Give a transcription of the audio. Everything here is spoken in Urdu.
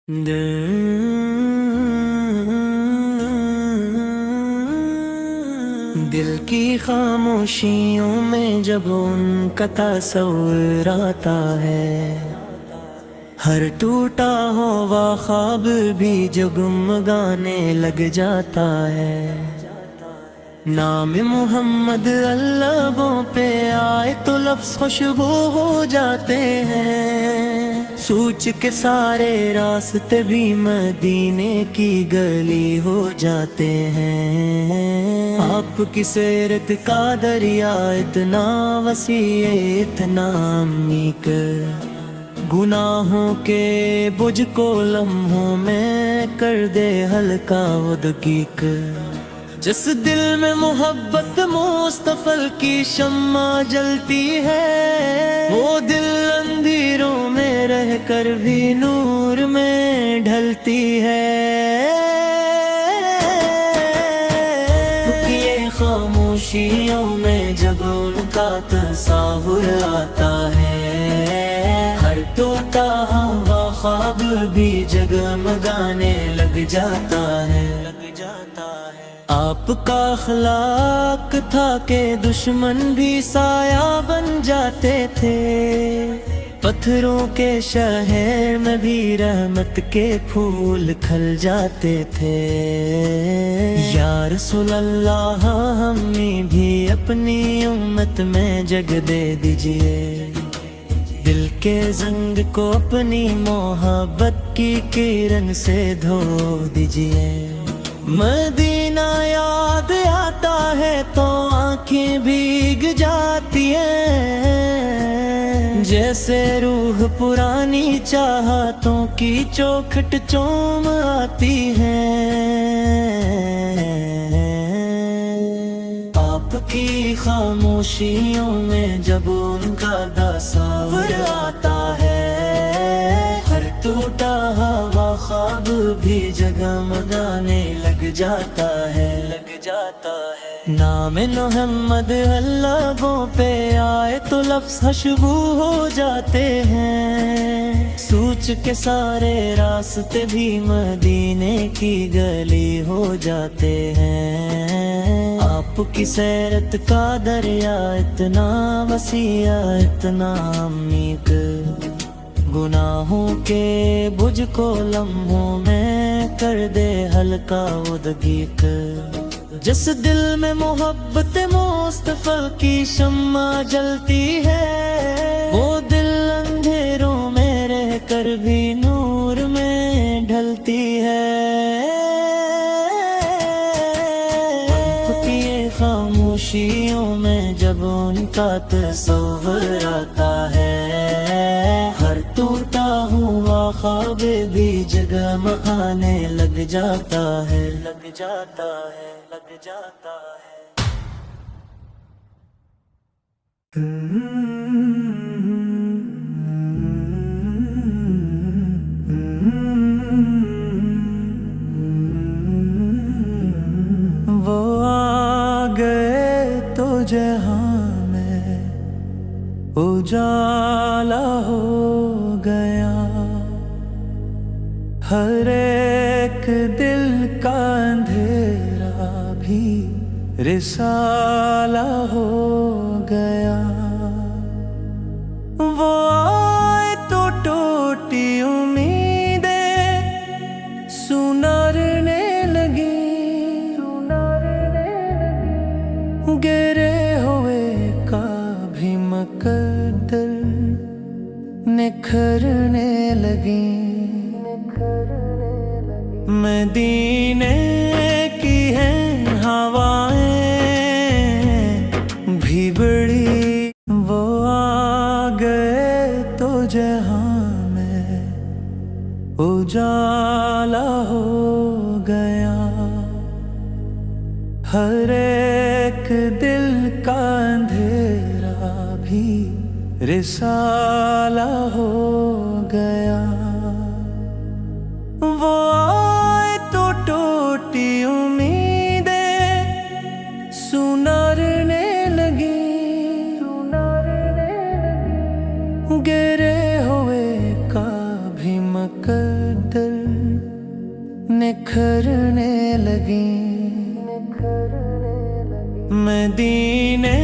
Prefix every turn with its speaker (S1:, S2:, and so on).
S1: دل کی خاموشیوں میں جب ان کا تصور آتا ہے، ہر ٹوٹا ہوا خواب بھی جگمگانے لگ جاتا ہے۔ نام محمد لبوں پہ آئے تو لفظ خوشبو ہو جاتے ہیں، سوچ کے سارے راستے بھی مدینے کی گلی ہو جاتے ہیں۔ آپ کی سیرت کا دریا اتنا وسیع، اتنا عمیق، گناہوں کے بوجھ کو لمحوں میں کر دے ہلکا و دقیق۔ جس دل میں محبت مصطفی کی شمع جلتی ہے، وہ دل اندھیروں میں رہ کر بھی نور میں ڈھلتی ہے۔ یہ خاموشیوں میں جب ان کا تصور آتا ہے، ہر ٹوٹا ہوا خواب بھی جگمگانے لگ جاتا ہے۔ آپ کا اخلاق تھا کہ دشمن بھی سایہ بن جاتے تھے، پتھروں کے شہر میں بھی رحمت کے پھول کھل جاتے تھے۔ یا رسول اللہ، ہمیں بھی اپنی امت میں جگ دے دیجئے، دل کے زنگ کو اپنی محبت کی کرن سے دھو دیجئے۔ مدینہ یاد آتا ہے تو آنکھیں بھیگ جاتی ہیں، جیسے روح پرانی چاہتوں کی چوکھٹ چوم آتی ہے۔ آپ کی خاموشیوں میں جب ان کا تصور آتا ہے، ہر ٹوٹا ہوا خواب بھی جگمگانے لگ جاتا ہے۔ نام محمد لبوں پہ آئے تو لفظ خوشبو ہو جاتے ہیں، سوچ کے سارے راستے بھی مدینے کی گلی ہو جاتے ہیں۔ آپ کی سیرت کا دریا اتنا وسیع، اتنا عمیق، گناہوں کے بوجھ کو لمحوں میں کر دے ہلکا و دقیق۔ جس دل میں محبت مصطفی کی شمع جلتی ہے، وہ دل اندھیروں میں رہ کر بھی نور میں ڈھلتی ہے۔ یہ خاموشیوں میں جب ان کا تصور آتا ہے، ہر ٹوٹا ہوا خواب بھی جگمگانے لگ جاتا ہے، لگ جاتا ہے، لگ جاتا ہے۔ وہ آ گئے تو جہاں میں اجالا ہو گیا، ہر ایک دل کا اندھیرا بھی رسالہ ہو گیا۔ وہ آئے تو ٹوٹی امیدیں سنرنے لگی، گرے ہوئے کا بھی مقدر نکھرنے لگی۔ مدینے کی ہیں ہوائیں بھی بڑی، وہ آ گئے تو جہاں میں اجالا ہو گیا، ہر ایک دل کا اندھیرا بھی رسالہ ہو گیا۔ وہ آئے تو ٹوٹی امیدیں سنرنے لگی، گرے ہوئے کا بھی مقدر لگی مدینے